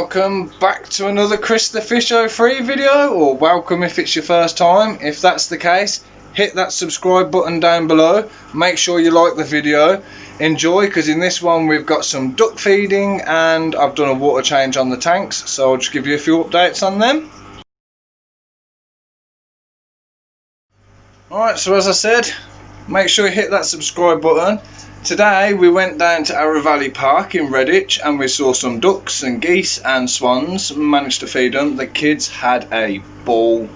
welcome back to another Chris the Fish 03 video, or welcome if it's your first time. If that's the case, hit that subscribe button down below, make sure you like the video, enjoy, because in this one we've got some duck feeding and I've done a water change on the tanks, so I'll just give you a few updates on them. Alright, so as I said, make sure you hit that subscribe button. Today we went down to Arrow Valley Park in Redditch and we saw some ducks and geese and swans, managed to feed them. The kids had a ball.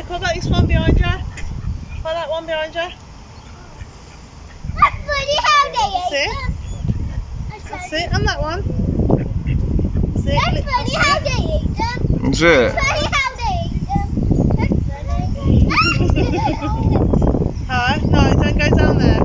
What about this one behind you? What that one behind you? That's funny how they That's it. That's it, and that one. That's it. That's funny how they eat them. That's it. That's funny how they eat them. That's funny. Alright, no, don't go down there.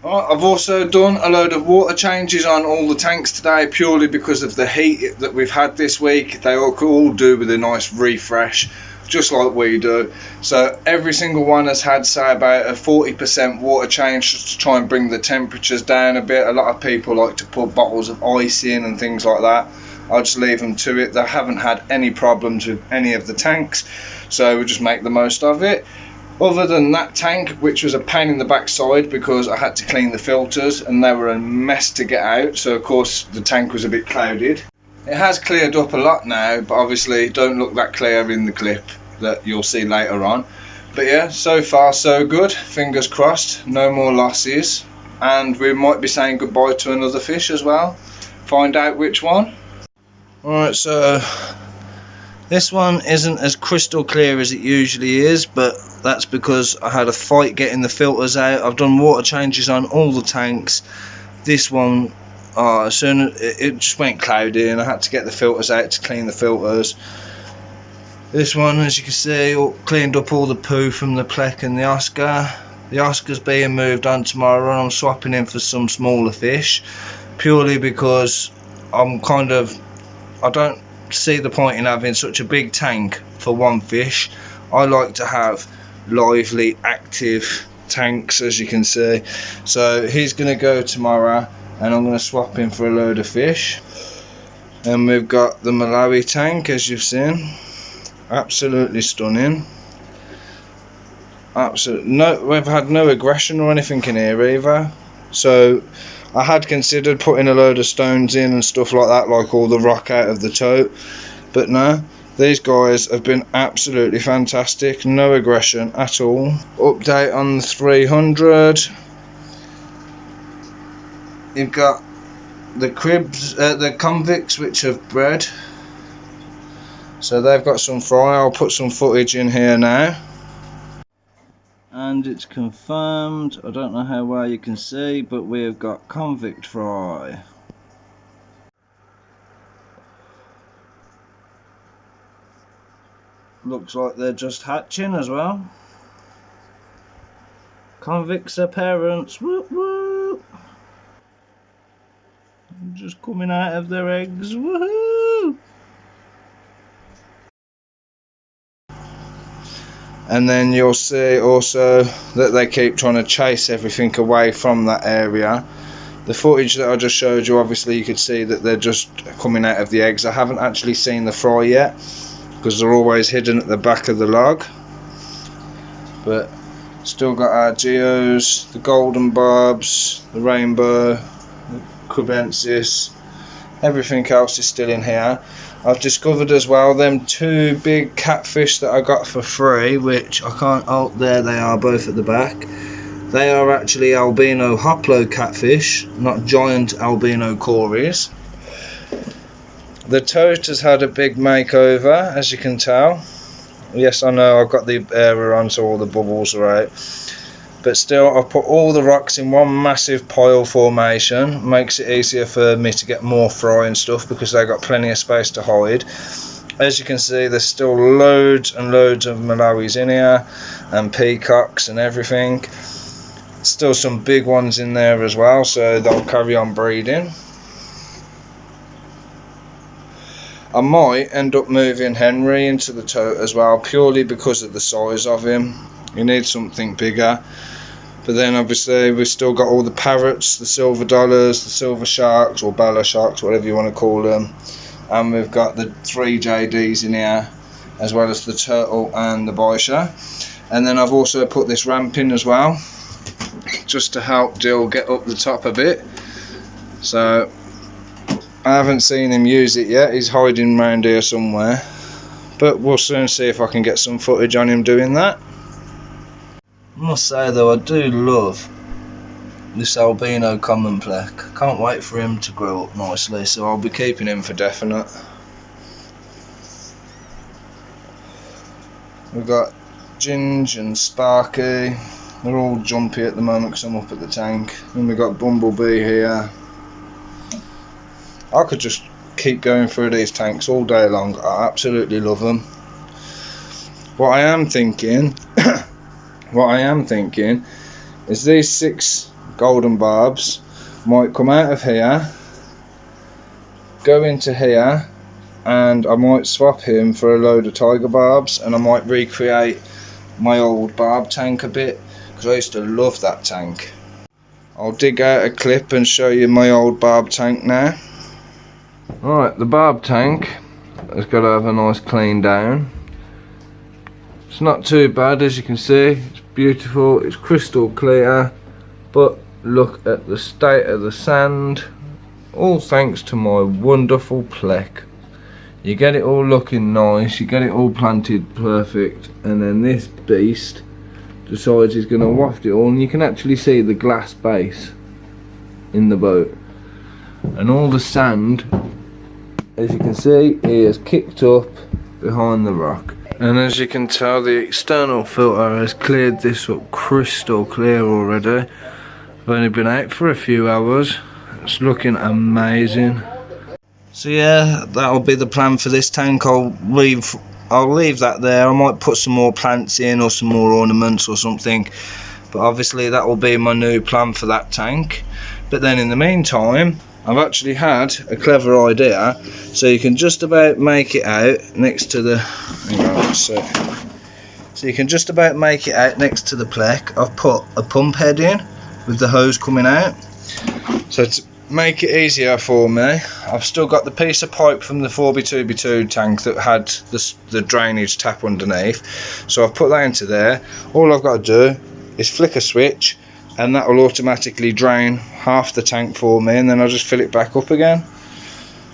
I've also done a load of water changes on all the tanks today, purely because of the heat that we've had this week. They all do with a nice refresh, just like we do. So every single one has had, say, about a 40% water change, just to try and bring the temperatures down a bit. A lot of people like to put bottles of ice in and things like that. I'll just leave them to it. They haven't had any problems with any of the tanks, so we'll just make the most of it. Other than that tank, which was a pain in the backside because I had to clean the filters and they were a mess to get out, so of course the tank was a bit clouded. It has cleared up a lot now, but obviously don't look that clear in the clip that you'll see later on. But yeah, so far so good, fingers crossed, no more losses, and we might be saying goodbye to another fish as well. Find out which one. Alright, so this one isn't as crystal clear as it usually is, but that's because I had a fight getting the filters out. I've done water changes on all the tanks. This one, as soon as it just went cloudy and I had to get the filters out to clean the filters. This one, as you can see, cleaned up all the poo from the Plek and the Oscar. The Oscar's being moved on tomorrow and I'm swapping in for some smaller fish, purely because I don't see the point in having such a big tank for one fish. I like to have lively, active tanks, as you can see. So he's going to go tomorrow and I'm going to swap him for a load of fish. And we've got the Malawi tank, as you've seen, absolutely stunning. We've had no aggression or anything in here either. So I had considered putting a load of stones in and stuff like that, like all the rock out of the tote, but no, these guys have been absolutely fantastic, no aggression at all. Update on the 300. You've got the cribs, the convicts, which have bred, so they've got some fry. I'll put some footage in here now. And it's confirmed, I don't know how well you can see, but we've got convict fry. Looks like they're just hatching as well. Convicts are parents, whoop whoop. Just coming out of their eggs, woohoo! And then you'll see also that they keep trying to chase everything away from that area. The footage that I just showed you, obviously you could see that they're just coming out of the eggs. I haven't actually seen the fry yet because they're always hidden at the back of the log. But still got our geos, the golden barbs, the rainbow, the cubensis, everything else is still in here. I've discovered as well them two big catfish that I got for free, which I can't, oh there they are both at the back. They are actually albino hoplo catfish, not giant albino cories. The tote has had a big makeover, as you can tell. Yes, I know, I've got the air on so all the bubbles are out. But still, I've put all the rocks in one massive pile formation. Makes it easier for me to get more fry and stuff because they've got plenty of space to hide. As you can see, there's still loads and loads of Malawis in here, and peacocks and everything. Still some big ones in there as well, so they'll carry on breeding. I might end up moving Henry into the tote as well, purely because of the size of him. You need something bigger. But then obviously we've still got all the parrots, the silver dollars, the silver sharks, or bala sharks, whatever you want to call them. And we've got the 3 JDs in here, as well as the turtle and the byebye. And then I've also put this ramp in as well, just to help Dill get up the top a bit. So I haven't seen him use it yet, he's hiding around here somewhere. But we'll soon see if I can get some footage on him doing that. I must say though, I do love this albino common plec. Can't wait for him to grow up nicely, so I'll be keeping him for definite. We've got Ginge and Sparky. They're all jumpy at the moment because I'm up at the tank. And we've got Bumblebee here. I could just keep going through these tanks all day long. I absolutely love them. What I am thinking is these 6 golden barbs might come out of here, go into here, and I might swap him for a load of tiger barbs, and I might recreate my old barb tank a bit, because I used to love that tank. I'll dig out a clip and show you my old barb tank now. Right, the barb tank has got to have a nice clean down. It's not too bad, as you can see. It's beautiful, it's crystal clear, but look at the state of the sand, all thanks to my wonderful plec. You get it all looking nice, you get it all planted perfect, and then this beast decides he's going to waft it all, and you can actually see the glass base in the boat, and all the sand, as you can see, he has kicked up behind the rock. And as you can tell, the external filter has cleared this up crystal clear already. I've only been out for a few hours. It's looking amazing. So yeah, that'll be the plan for this tank. I'll leave that there. I might put some more plants in or some more ornaments or something. But obviously that will be my new plan for that tank. But then in the meantime, I've actually had a clever idea, so you can just about make it out next to the, so you can just about make it out next to the plec. I've put a pump head in with the hose coming out, so to make it easier for me, I've still got the piece of pipe from the 4x2x2 tank that had the drainage tap underneath, so I've put that into there. All I've got to do is flick a switch, and that will automatically drain half the tank for me, and then I'll just fill it back up again.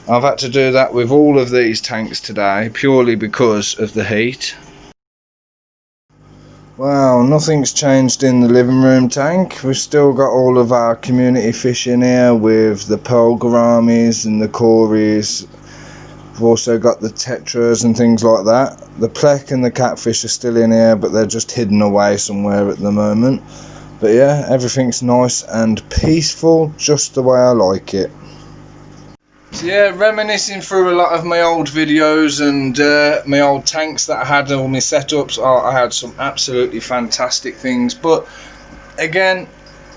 I've had to do that with all of these tanks today purely because of the heat. Wow, nothing's changed in the living room tank. We've still got all of our community fish in here with the pearl gouramis and the cories. We've also got the tetras and things like that. The plec and the catfish are still in here, but they're just hidden away somewhere at the moment. But yeah, everything's nice and peaceful, just the way I like it. So yeah, reminiscing through a lot of my old videos and my old tanks that I had, all my setups. I had some absolutely fantastic things, but again,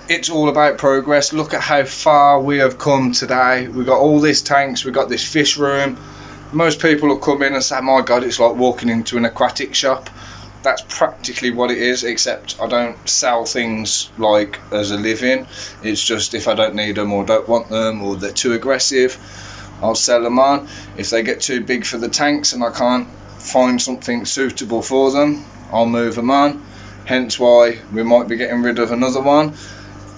it's all about progress. Look at how far we have come today. We've got all these tanks, we've got this fish room. Most people will come in and say, my god, it's like walking into an aquatic shop. That's practically what it is, except I don't sell things like as a living. It's just if I don't need them or don't want them or they're too aggressive, I'll sell them on. If they get too big for the tanks and I can't find something suitable for them, I'll move them on. Hence why we might be getting rid of another one.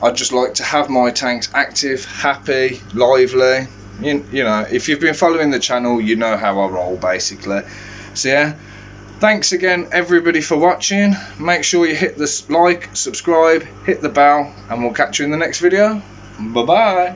I'd just like to have my tanks active, happy, lively. You know, if you've been following the channel, you know how I roll basically. So yeah, Thanks again everybody for watching. Make sure you hit the like, subscribe, hit the bell, and we'll catch you in the next video. Bye bye.